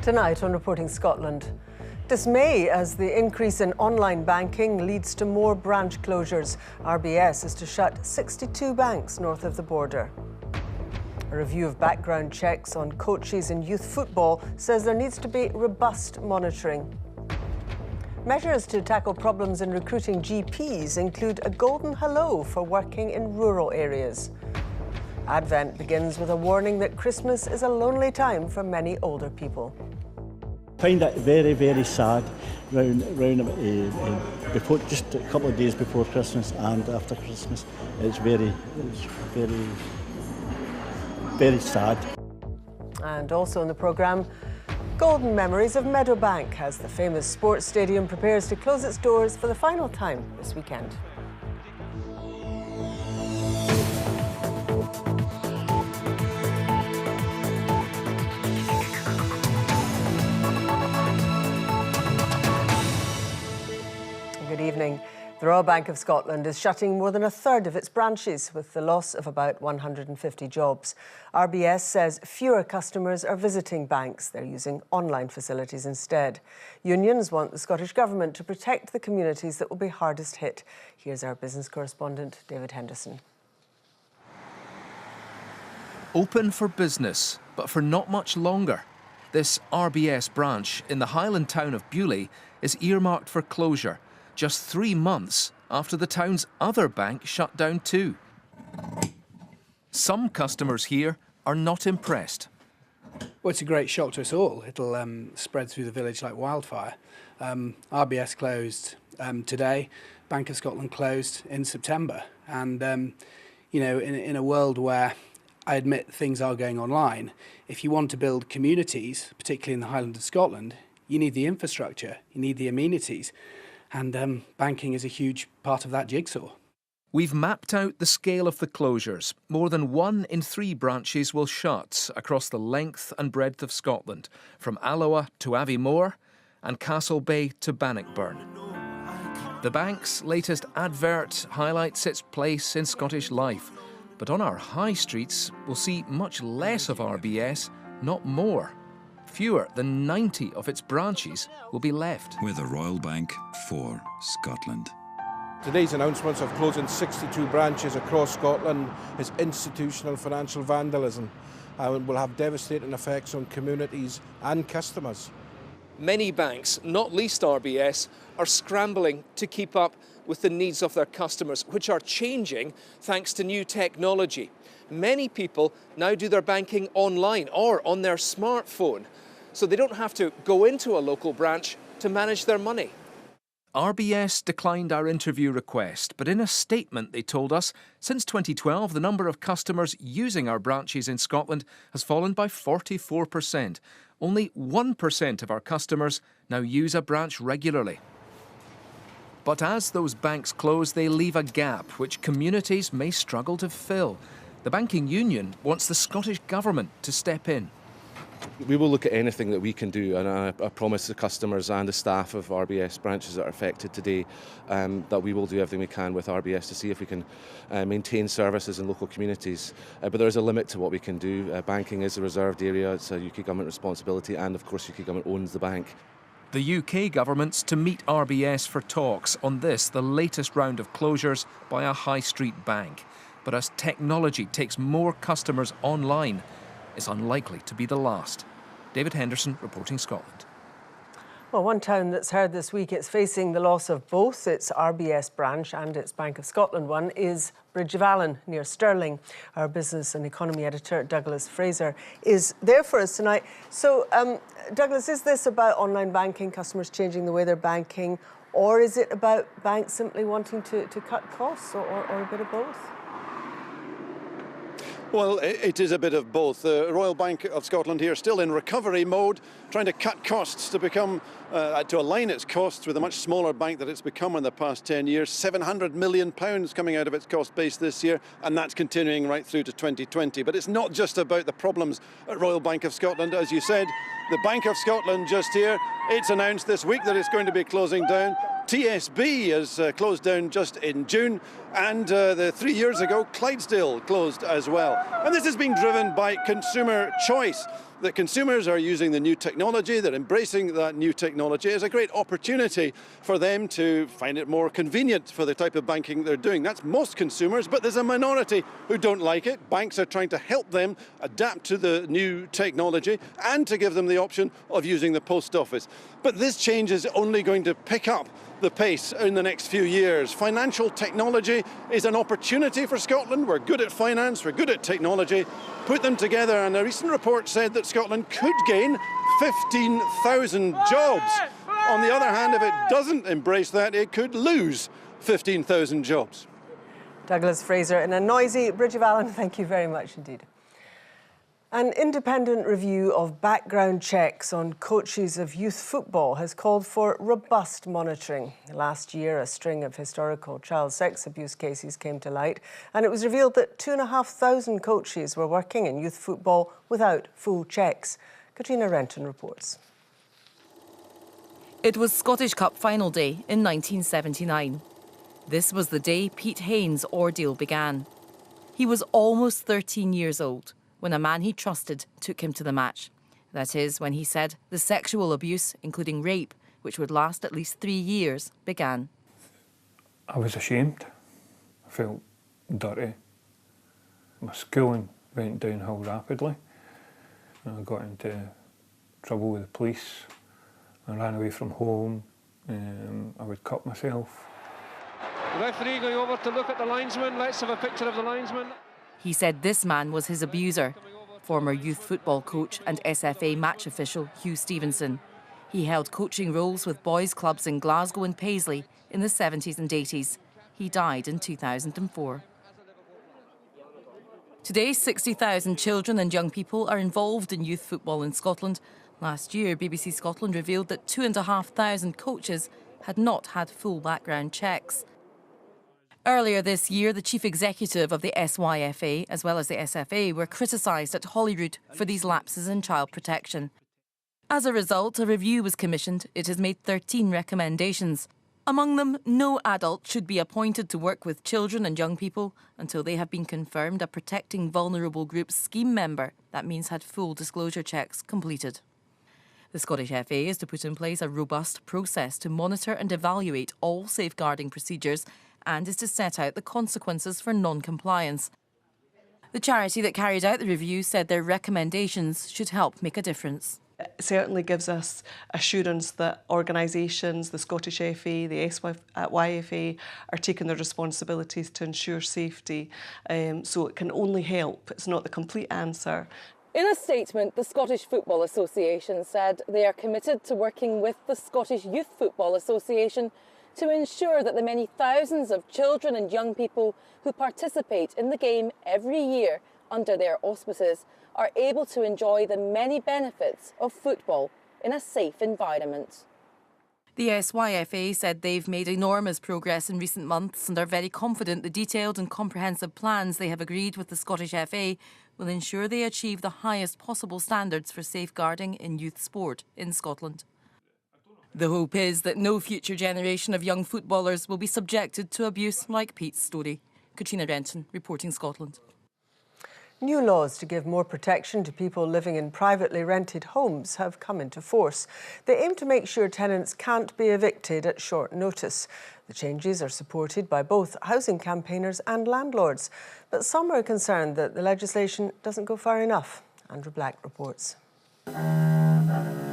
Tonight on Reporting Scotland, dismay as the increase in online banking leads to more branch closures. RBS is to shut 62 banks north of the border. A review of background checks on coaches in youth football says there needs to be robust monitoring. Measures to tackle problems in recruiting GPs include a golden hello for working in rural areas. Advent begins with a warning that Christmas is a lonely time for many older people. I find it very, very sad before, just a couple of days before Christmas and after Christmas. It's very sad. And also in the programme, golden memories of Meadowbank as the famous sports stadium prepares to close its doors for the final time this weekend. Good evening. The Royal Bank of Scotland is shutting more than a third of its branches with the loss of about 150 jobs. RBS says fewer customers are visiting banks. They're using online facilities instead. Unions want the Scottish Government to protect the communities that will be hardest hit. Here's our business correspondent, David Henderson. Open for business, but for not much longer. This RBS branch in the Highland town of Beaulieu is earmarked for closure, just 3 months after the town's other bank shut down too. Some customers here are not impressed. Well, it's a great shock to us all. It'll spread through the village like wildfire. RBS closed today. Bank of Scotland closed in September. And, you know, in a world where I admit things are going online, if you want to build communities, particularly in the Highlands of Scotland, you need the infrastructure, you need the amenities. And banking is a huge part of that jigsaw. We've mapped out the scale of the closures. More than 1 in 3 branches will shut across the length and breadth of Scotland, from Alloa to Aviemore and Castlebay to Bannockburn. The bank's latest advert highlights its place in Scottish life. But on our high streets, we'll see much less of RBS, not more. Fewer than 90 of its branches will be left. We're the Royal Bank for Scotland. Today's announcement of closing 62 branches across Scotland is institutional financial vandalism and will have devastating effects on communities and customers. Many banks, not least RBS, are scrambling to keep up with the needs of their customers, which are changing thanks to new technology. Many people now do their banking online or on their smartphone, so they don't have to go into a local branch to manage their money. RBS declined our interview request, but in a statement they told us, since 2012 the number of customers using our branches in Scotland has fallen by 44%. Only 1% of our customers now use a branch regularly. But as those banks close, they leave a gap which communities may struggle to fill. The banking union wants the Scottish Government to step in. We will look at anything that we can do, and I promise the customers and the staff of RBS branches that are affected today that we will do everything we can with RBS to see if we can maintain services in local communities. But there is a limit to what we can do. Banking is a reserved area, it's a UK Government responsibility, and of course UK Government owns the bank. The UK Government's to meet RBS for talks on this, the latest round of closures by a high street bank. But as technology takes more customers online, it's unlikely to be the last. David Henderson, Reporting Scotland. Well, one town that's heard this week it's facing the loss of both its RBS branch and its Bank of Scotland one is Bridge of Allen near Stirling. Our business and economy editor, Douglas Fraser, is there for us tonight. So, Douglas, is this about online banking, customers changing the way they're banking, or is it about banks simply wanting to cut costs, or a bit of both? Well, it is a bit of both. The Royal Bank of Scotland here still in recovery mode, trying to cut costs to to align its costs with a much smaller bank that it's become in the past 10 years. £700 million coming out of its cost base this year, and that's continuing right through to 2020. But it's not just about the problems at Royal Bank of Scotland. As you said, the Bank of Scotland just here, it's announced this week that it's going to be closing down. TSB has closed down just in June, and 3 years ago Clydesdale closed as well. And this has been driven by consumer choice. that consumers are using the new technology, they're embracing that new technology. It's a great opportunity for them to find it more convenient for the type of banking they're doing. That's most consumers, but there's a minority who don't like it. Banks are trying to help them adapt to the new technology and to give them the option of using the post office. But this change is only going to pick up the pace in the next few years. Financial technology is an opportunity for Scotland. We're good at finance, we're good at technology. Put them together, and a recent report said that Scotland could gain 15,000 jobs. On the other hand, if it doesn't embrace that, it could lose 15,000 jobs. Douglas Fraser in a noisy Bridge of Allen. Thank you very much indeed. An independent review of background checks on coaches of youth football has called for robust monitoring. Last year, a string of historical child sex abuse cases came to light, and it was revealed that 2,500 coaches were working in youth football without full checks. Katrina Renton reports. It was Scottish Cup final day in 1979. This was the day Pete Haynes' ordeal began. He was almost 13 years old when a man he trusted took him to the match. That is, when he said the sexual abuse, including rape, which would last at least 3 years, began. I was ashamed. I felt dirty. My schooling went downhill rapidly. I got into trouble with the police. I ran away from home. I would cut myself. The referee going over to look at the linesman. Let's have a picture of the linesman. He said this man was his abuser, former youth football coach and SFA match official Hugh Stevenson. He held coaching roles with boys' clubs in Glasgow and Paisley in the 70s and 80s. He died in 2004. Today, 60,000 children and young people are involved in youth football in Scotland. Last year, BBC Scotland revealed that 2,500 coaches had not had full background checks. Earlier this year, the chief executive of the SYFA, as well as the SFA, were criticised at Holyrood for these lapses in child protection. As a result, a review was commissioned. It has made 13 recommendations. Among them, no adult should be appointed to work with children and young people until they have been confirmed a Protecting Vulnerable Groups scheme member. That means had full disclosure checks completed. The Scottish FA is to put in place a robust process to monitor and evaluate all safeguarding procedures and is to set out the consequences for non-compliance. The charity that carried out the review said their recommendations should help make a difference. It certainly gives us assurance that organisations, the Scottish FA, the SYFA, are taking their responsibilities to ensure safety. So it can only help. It's not the complete answer. In a statement, the Scottish Football Association said they are committed to working with the Scottish Youth Football Association to ensure that the many thousands of children and young people who participate in the game every year under their auspices are able to enjoy the many benefits of football in a safe environment. The SYFA said they've made enormous progress in recent months and are very confident the detailed and comprehensive plans they have agreed with the Scottish FA will ensure they achieve the highest possible standards for safeguarding in youth sport in Scotland. The hope is that no future generation of young footballers will be subjected to abuse like Pete's story. Katrina Renton, reporting Scotland. New laws to give more protection to people living in privately rented homes have come into force. They aim to make sure tenants can't be evicted at short notice. The changes are supported by both housing campaigners and landlords. But some are concerned that the legislation doesn't go far enough. Andrew Black reports.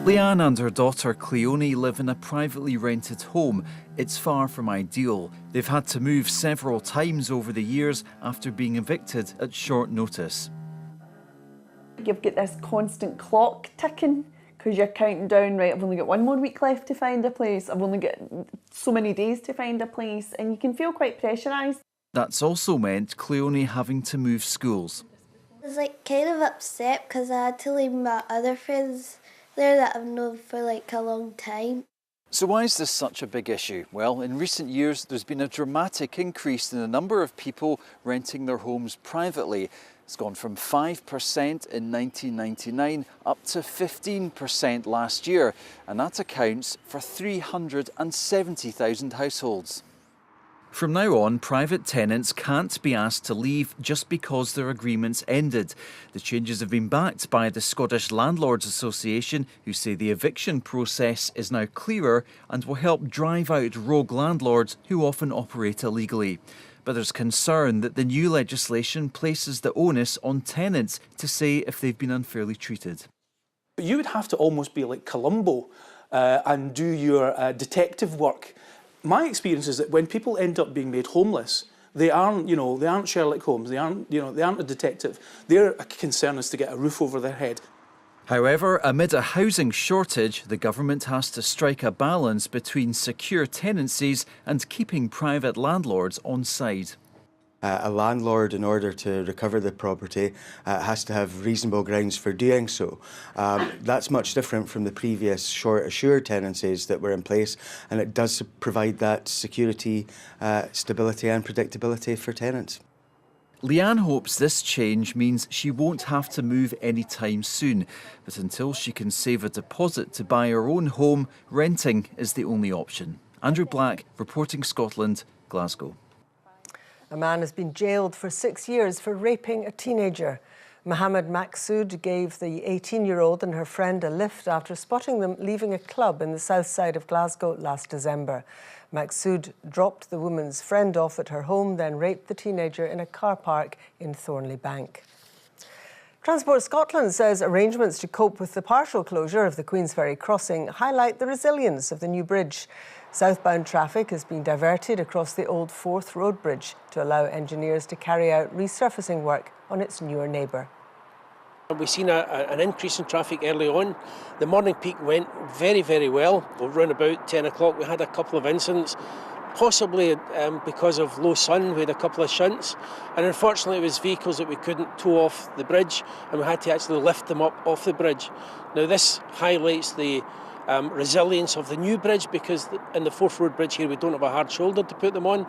Leanne and her daughter Cleone live in a privately rented home. It's far from ideal. They've had to move several times over the years after being evicted at short notice. You've got this constant clock ticking because you're counting down, right, I've only got 1 more week left to find a place, I've only got so many days to find a place, and you can feel quite pressurised. That's also meant Cleone having to move schools. I was kind of upset because I had to leave my other friends there that I've known for a long time. So why is this such a big issue? Well, in recent years there's been a dramatic increase in the number of people renting their homes privately. It's gone from 5% in 1999 up to 15% last year, and that accounts for 370,000 households. From now on, private tenants can't be asked to leave just because their agreements ended. The changes have been backed by the Scottish Landlords Association, who say the eviction process is now clearer and will help drive out rogue landlords who often operate illegally. But there's concern that the new legislation places the onus on tenants to say if they've been unfairly treated. You would have to almost be like Columbo and do your detective work. My experience is that when people end up being made homeless, they aren't Sherlock Holmes. They aren't a detective. Their concern is to get a roof over their head. However, amid a housing shortage, the government has to strike a balance between secure tenancies and keeping private landlords on side. A landlord, in order to recover the property, has to have reasonable grounds for doing so. That's much different from the previous short assured tenancies that were in place, and it does provide that security, stability and predictability for tenants. Leanne hopes this change means she won't have to move anytime soon, but until she can save a deposit to buy her own home, renting is the only option. Andrew Black, Reporting Scotland, Glasgow. A man has been jailed for 6 years for raping a teenager. Mohammed Maqsood gave the 18-year-old and her friend a lift after spotting them leaving a club in the south side of Glasgow last December. Maqsood dropped the woman's friend off at her home, then raped the teenager in a car park in Thornley Bank. Transport Scotland says arrangements to cope with the partial closure of the Queensferry crossing highlight the resilience of the new bridge. Southbound traffic has been diverted across the old Forth Road Bridge to allow engineers to carry out resurfacing work on its newer neighbour. We've seen an increase in traffic early on. The morning peak went very, very well. Around about 10 o'clock we had a couple of incidents, possibly because of low sun. We had a couple of shunts, and unfortunately it was vehicles that we couldn't tow off the bridge, and we had to actually lift them up off the bridge. Now this highlights the resilience of the new bridge, because in the Forth Road Bridge here we don't have a hard shoulder to put them on.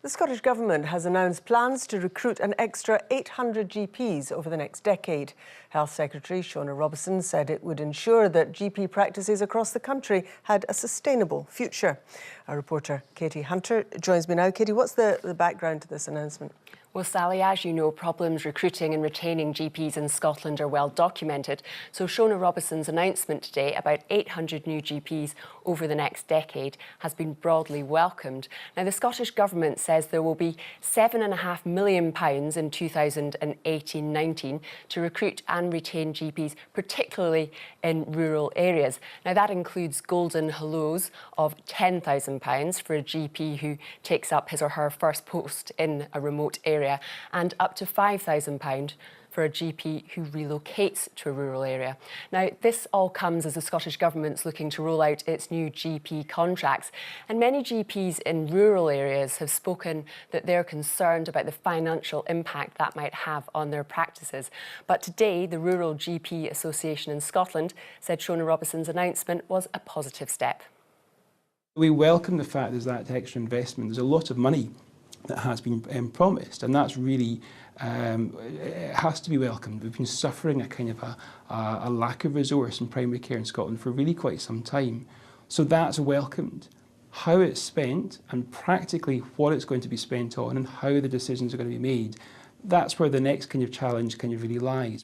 The Scottish Government has announced plans to recruit an extra 800 GPs over the next decade. Health Secretary Shona Robison said it would ensure that GP practices across the country had a sustainable future. Our reporter Katie Hunter joins me now. Katie, what's the background to this announcement? Well, Sally, as you know, problems recruiting and retaining GPs in Scotland are well documented. So Shona Robison's announcement today about 800 new GPs over the next decade has been broadly welcomed. Now, the Scottish Government says there will be £7.5 million in 2018-19 to recruit and retain GPs, particularly in rural areas. Now, that includes golden hellos of £10,000 for a GP who takes up his or her first post in a remote area, and up to £5,000 for a GP who relocates to a rural area. Now, this all comes as the Scottish Government's looking to roll out its new GP contracts. And many GPs in rural areas have spoken that they're concerned about the financial impact that might have on their practices. But today, the Rural GP Association in Scotland said Shona Robison's announcement was a positive step. We welcome the fact there's that extra investment. There's a lot of money that has been promised, and that's really it has to be welcomed. We've been suffering a kind of a lack of resource in primary care in Scotland for really quite some time, so that's welcomed. How it's spent and practically what it's going to be spent on and how the decisions are going to be made, that's where the next kind of challenge kind of really lies.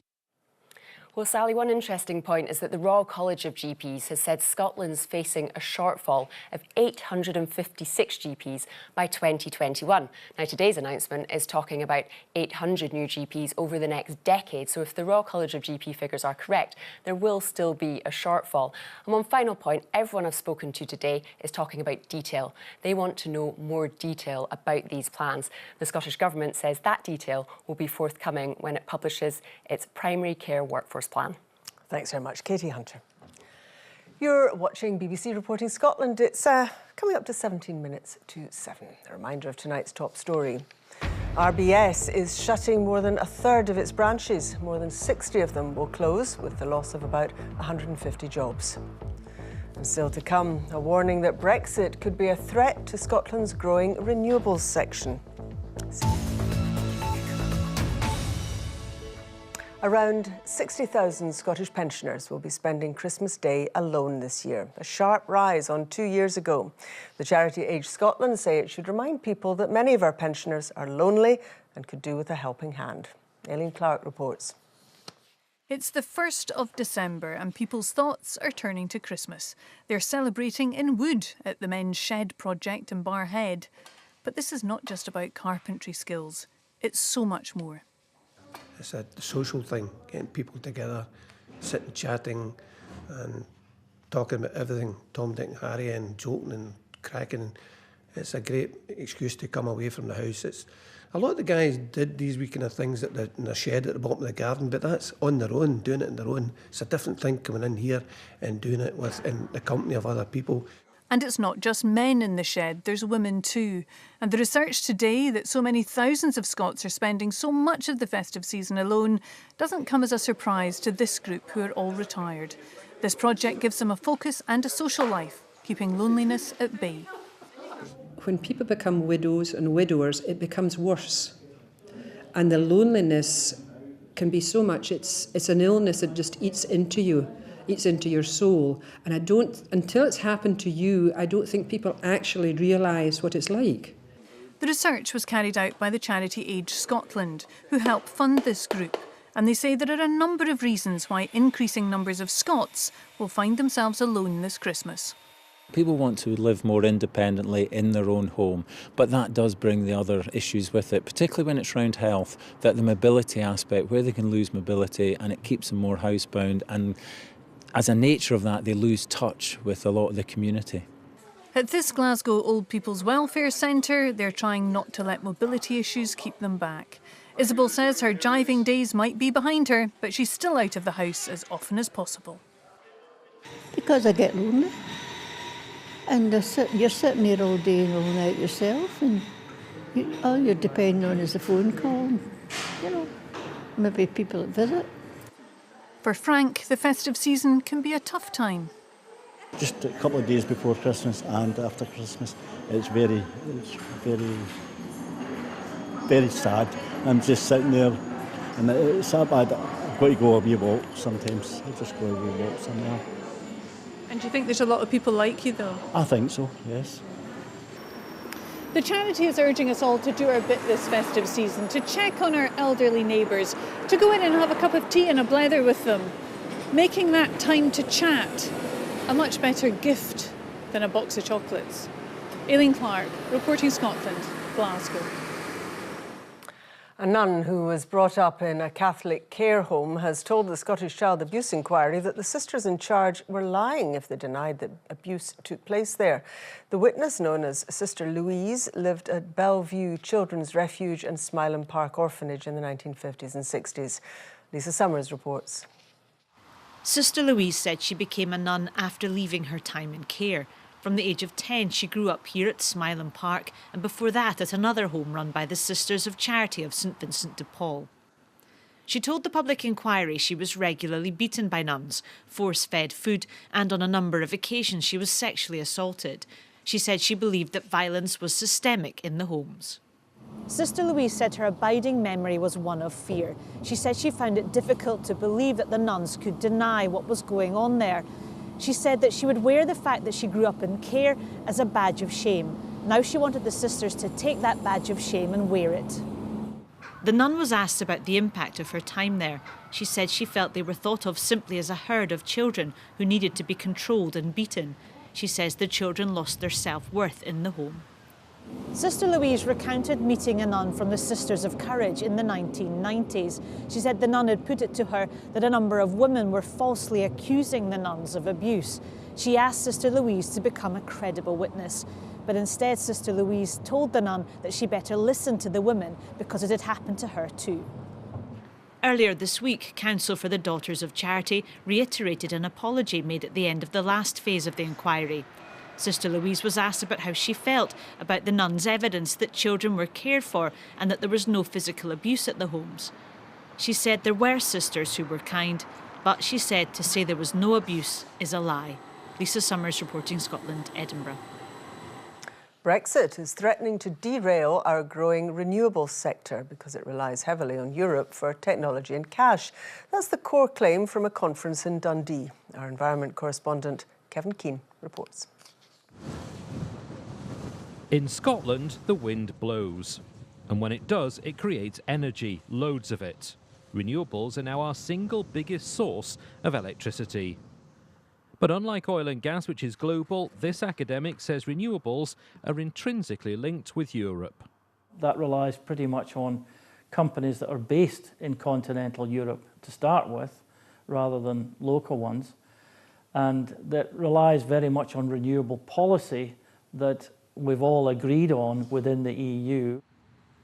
Well, Sally, one interesting point is that the Royal College of GPs has said Scotland's facing a shortfall of 856 GPs by 2021. Now, today's announcement is talking about 800 new GPs over the next decade. So if the Royal College of GP figures are correct, there will still be a shortfall. And one final point, everyone I've spoken to today is talking about detail. They want to know more detail about these plans. The Scottish Government says that detail will be forthcoming when it publishes its primary care workforce plan. Thanks very much, Katie Hunter. You're watching BBC Reporting Scotland. It's coming up to 17 minutes to 7. A reminder of tonight's top story. RBS is shutting more than a third of its branches. More than 60 of them will close, with the loss of about 150 jobs. And still to come, a warning that Brexit could be a threat to Scotland's growing renewables section. Around 60,000 Scottish pensioners will be spending Christmas Day alone this year, a sharp rise on 2 years ago. The charity Age Scotland say it should remind people that many of our pensioners are lonely and could do with a helping hand. Aileen Clark reports. It's the 1st of December and people's thoughts are turning to Christmas. They're celebrating in wood at the Men's Shed project in Barrhead. But this is not just about carpentry skills, it's so much more. It's a social thing, getting people together, sitting, chatting and talking about everything, Tom, Dick and Harry, and joking and cracking. It's a great excuse to come away from the house. A lot of the guys did these wee kind of things in the shed at the bottom of the garden, but that's on their own, doing it on their own. It's a different thing coming in here and doing it in the company of other people. And it's not just men in the shed, there's women too. And the research today that so many thousands of Scots are spending so much of the festive season alone doesn't come as a surprise to this group who are all retired. This project gives them a focus and a social life, keeping loneliness at bay. When people become widows and widowers, it becomes worse. And the loneliness can be so much, it's an illness that just eats into you. Eats into your soul. And until it's happened to you, I don't think people actually realise what it's like. The research was carried out by the charity Age Scotland, who help fund this group. And they say there are a number of reasons why increasing numbers of Scots will find themselves alone this Christmas. People want to live more independently in their own home, but that does bring the other issues with it, particularly when it's around health, that the mobility aspect, where they can lose mobility and it keeps them more housebound, and as a nature of that, they lose touch with a lot of the community. At this Glasgow Old People's Welfare Centre, they're trying not to let mobility issues keep them back. Isabel says her driving days might be behind her, but she's still out of the house as often as possible. Because I get lonely. And you're sitting here all day and all night yourself, and all you're depending on is a phone call, and, maybe people that visit. For Frank, the festive season can be a tough time. Just a couple of days before Christmas and after Christmas, it's very, very sad. I'm just sitting there, and it's that bad. I've got to go a wee walk sometimes. I just go a wee walk somewhere. And do you think there's a lot of people like you, though? I think so, yes. The charity is urging us all to do our bit this festive season, to check on our elderly neighbours, to go in and have a cup of tea and a blether with them, making that time to chat a much better gift than a box of chocolates. Aileen Clark, reporting Scotland, Glasgow. A nun who was brought up in a Catholic care home has told the Scottish Child Abuse Inquiry that the sisters in charge were lying if they denied that abuse took place there. The witness, known as Sister Louise, lived at Bellevue Children's Refuge and Smilam Park Orphanage in the 1950s and 60s. Lisa Summers reports. Sister Louise said she became a nun after leaving her time in care. From the age of 10, she grew up here at Smilam Park, and before that at another home run by the Sisters of Charity of St Vincent de Paul. She told the public inquiry she was regularly beaten by nuns, force-fed food, and on a number of occasions she was sexually assaulted. She said she believed that violence was systemic in the homes. Sister Louise said her abiding memory was one of fear. She said she found it difficult to believe that the nuns could deny what was going on there. She said that she would wear the fact that she grew up in care as a badge of shame. Now she wanted the sisters to take that badge of shame and wear it. The nun was asked about the impact of her time there. She said she felt they were thought of simply as a herd of children who needed to be controlled and beaten. She says the children lost their self-worth in the home. Sister Louise recounted meeting a nun from the Sisters of Courage in the 1990s. She said the nun had put it to her that a number of women were falsely accusing the nuns of abuse. She asked Sister Louise to become a credible witness. But instead, Sister Louise told the nun that she better listen to the women because it had happened to her too. Earlier this week, Council for the Daughters of Charity reiterated an apology made at the end of the last phase of the inquiry. Sister Louise was asked about how she felt about the nuns' evidence that children were cared for and that there was no physical abuse at the homes. She said there were sisters who were kind, but she said to say there was no abuse is a lie. Lisa Summers, reporting Scotland, Edinburgh. Brexit is threatening to derail our growing renewables sector because it relies heavily on Europe for technology and cash. That's the core claim from a conference in Dundee. Our environment correspondent Kevin Keane reports. In Scotland, the wind blows. And when it does, it creates energy, loads of it. Renewables are now our single biggest source of electricity. But unlike oil and gas, which is global, this academic says renewables are intrinsically linked with Europe. That relies pretty much on companies that are based in continental Europe to start with, rather than local ones. And that relies very much on renewable policy that we've all agreed on within the EU.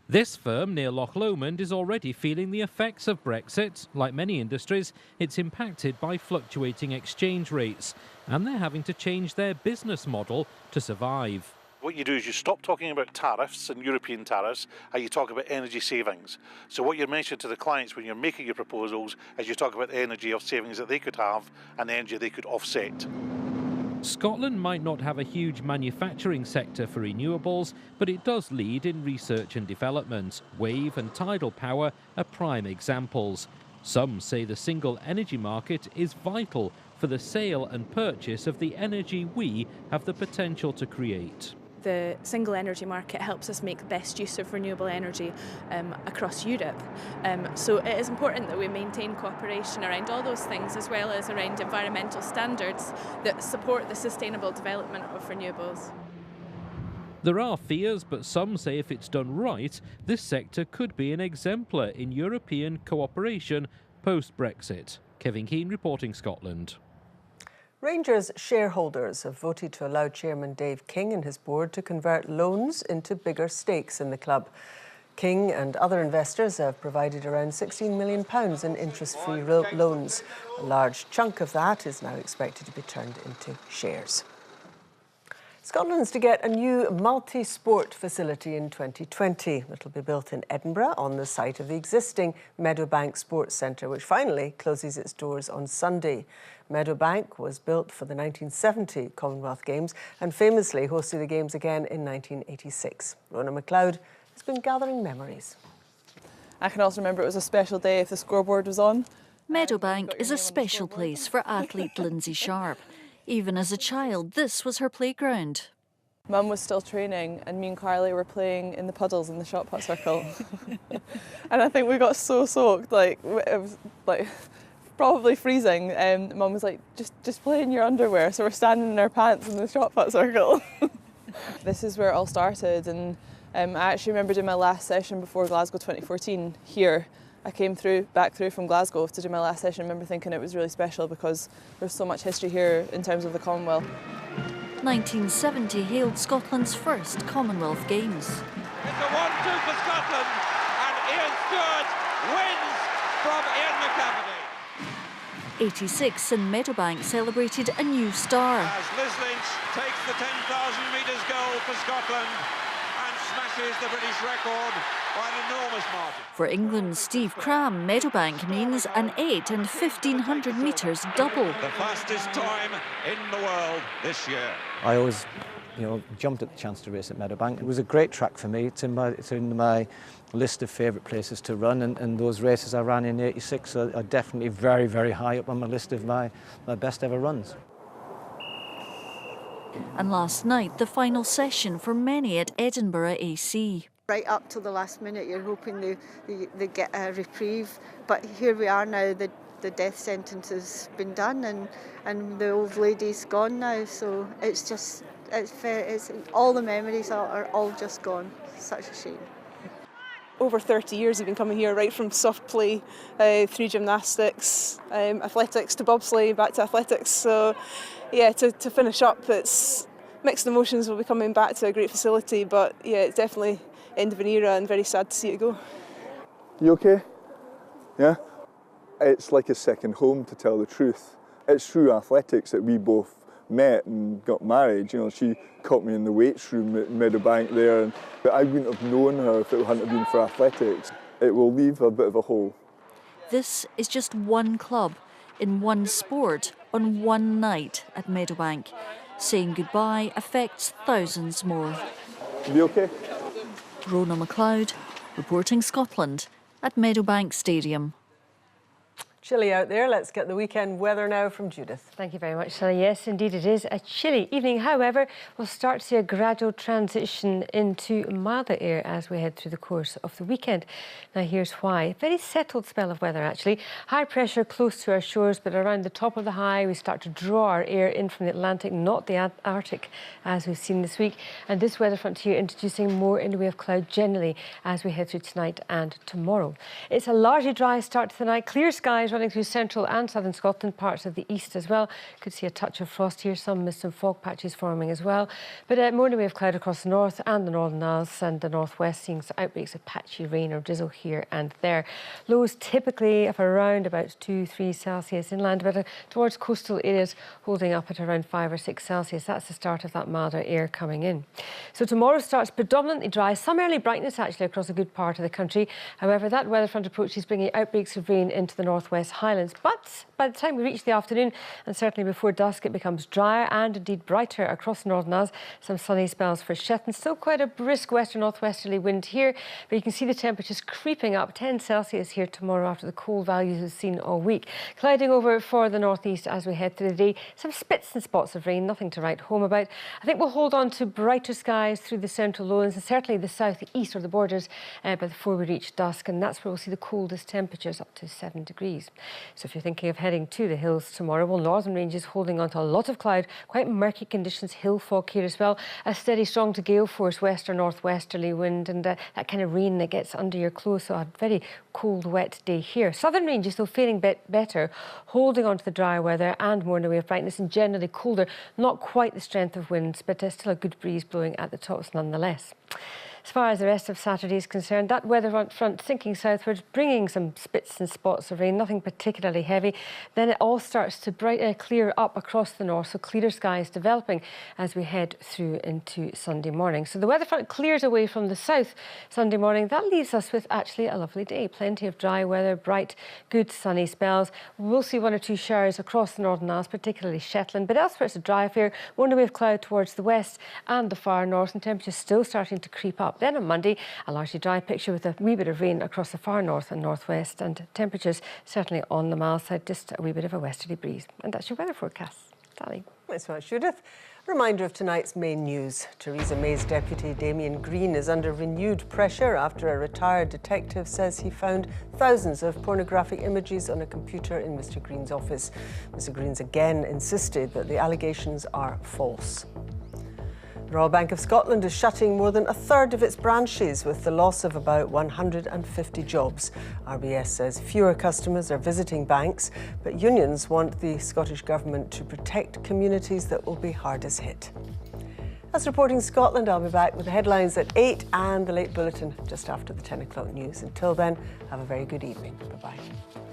This firm near Loch Lomond is already feeling the effects of Brexit. Like many industries, it's impacted by fluctuating exchange rates, and they're having to change their business model to survive. What you do is you stop talking about tariffs and European tariffs, and you talk about energy savings. So what you're mentioning to the clients when you're making your proposals is you talk about the energy of savings that they could have and the energy they could offset. Scotland might not have a huge manufacturing sector for renewables, but it does lead in research and development. Wave and tidal power are prime examples. Some say the single energy market is vital for the sale and purchase of the energy we have the potential to create. The single energy market helps us make the best use of renewable energy across Europe. So it is important that we maintain cooperation around all those things, as well as around environmental standards that support the sustainable development of renewables. There are fears, but some say if it's done right, this sector could be an exemplar in European cooperation post-Brexit. Kevin Keane reporting Scotland. Rangers shareholders have voted to allow Chairman Dave King and his board to convert loans into bigger stakes in the club. King and other investors have provided around £16 million in interest-free loans. A large chunk of that is now expected to be turned into shares. Scotland's to get a new multi-sport facility in 2020. It'll be built in Edinburgh on the site of the existing Meadowbank Sports Centre, which finally closes its doors on Sunday. Meadowbank was built for the 1970 Commonwealth Games and famously hosted the Games again in 1986. Rona McLeod has been gathering memories. I can also remember it was a special day if the scoreboard was on. Meadowbank is a special place for athlete Lindsay Sharp. Even as a child, this was her playground. Mum was still training and me and Carly were playing in the puddles in the shot put circle. And I think we got so soaked, it was probably freezing. Mum was like, just play in your underwear. So we're standing in our pants in the shot put circle. This is where it all started, and I actually remember doing my last session before Glasgow 2014 here. I came back through from Glasgow to do my last session. I remember thinking it was really special because there's so much history here in terms of the Commonwealth. 1970 hailed Scotland's first Commonwealth Games. It's a 1-2 for Scotland, and Ian Stewart wins from Ian McCafferty. 86 and Meadowbank celebrated a new star. As Liz Lynch takes the 10,000 metres gold for Scotland and smashes the British record by an enormous margin. For England's Steve Cram, Meadowbank means an 8 and 1,500 metres double. The fastest time in the world this year. I always, jumped at the chance to race at Meadowbank. It was a great track for me. It's in my list of favourite places to run, and those races I ran in '86 are definitely very, very high up on my list of my best ever runs. And last night, the final session for many at Edinburgh AC. Right up till the last minute, you're hoping they get a reprieve. But here we are now, the death sentence has been done and the old lady's gone now. So it's all the memories are all just gone. Such a shame. Over 30 years we've been coming here, right from soft play through gymnastics, athletics to bobsleigh, back to athletics. So yeah, to finish up, it's mixed emotions. We'll be coming back to a great facility, but yeah, it's definitely end of an era and very sad to see it go. You okay? Yeah? It's like a second home, to tell the truth. It's through athletics that we both met and got married. She caught me in the weights room at Meadowbank there, but I wouldn't have known her if it hadn't been for athletics. It will leave a bit of a hole. This is just one club in one sport on one night at Meadowbank. Saying goodbye affects thousands more. You be okay? Rona McLeod, reporting Scotland at Meadowbank Stadium. Chilly out there. Let's get the weekend weather now from Judith. Thank you very much, Sally. Yes, indeed it is a chilly evening. However, we'll start to see a gradual transition into milder air as we head through the course of the weekend. Now here's why. Very settled spell of weather actually. High pressure close to our shores, but around the top of the high we start to draw our air in from the Atlantic, not the Arctic as we've seen this week. And this weather front here introducing more in the way of cloud generally as we head through tonight and tomorrow. It's a largely dry start to the night. Clear skies running through central and southern Scotland, parts of the east as well. Could see a touch of frost here, some mist and fog patches forming as well. But more in the way of cloud across the north and the Northern Isles and the northwest, seeing some outbreaks of patchy rain or drizzle here and there. Lows typically of around about 2-3 Celsius inland, but towards coastal areas holding up at around 5 or 6 Celsius. That's the start of that milder air coming in. So tomorrow starts predominantly dry, some early brightness actually across a good part of the country. However, that weather front approach is bringing outbreaks of rain into the northwest Highlands. But by the time we reach the afternoon, and certainly before dusk, it becomes drier and indeed brighter across the Northern Isles. Some sunny spells for Shetland. Still quite a brisk western northwesterly wind here, but you can see the temperatures creeping up. 10 Celsius here tomorrow after the cold values we've seen all week. Clouding over for the northeast as we head through the day. Some spits and spots of rain, nothing to write home about. I think we'll hold on to brighter skies through the central lowlands and certainly the southeast or the borders before we reach dusk, and that's where we'll see the coldest temperatures up to 7 degrees. So if you're thinking of heading to the hills tomorrow, well, northern ranges holding on to a lot of cloud, quite murky conditions, hill fog here as well, a steady strong to gale force west or northwesterly wind, and that kind of rain that gets under your clothes, so a very cold wet day here. Southern ranges though feeling better, holding on to the dry weather and more in the way of brightness and generally colder, not quite the strength of winds, but still a good breeze blowing at the tops nonetheless. As far as the rest of Saturday is concerned, that weather front sinking southwards, bringing some spits and spots of rain, nothing particularly heavy. Then it all starts to clear up across the north, so clearer skies developing as we head through into Sunday morning. So the weather front clears away from the south Sunday morning. That leaves us with actually a lovely day. Plenty of dry weather, bright, good sunny spells. We'll see 1 or 2 showers across the Northern Isles, particularly Shetland, but elsewhere it's a dry affair. One way of cloud towards the west and the far north, and temperatures still starting to creep up. Then on Monday, a largely dry picture with a wee bit of rain across the far north and northwest, and temperatures certainly on the mile side, just a wee bit of a westerly breeze. And that's your weather forecast. Sally. Thanks so much, Judith. Reminder of tonight's main news. Theresa May's deputy Damien Green is under renewed pressure after a retired detective says he found thousands of pornographic images on a computer in Mr. Green's office. Mr. Green's again insisted that the allegations are false. The Royal Bank of Scotland is shutting more than a third of its branches with the loss of about 150 jobs. RBS says fewer customers are visiting banks, but unions want the Scottish Government to protect communities that will be hardest hit. That's Reporting Scotland. I'll be back with the headlines at 8 and the late bulletin just after the 10 o'clock news. Until then, have a very good evening. Bye-bye.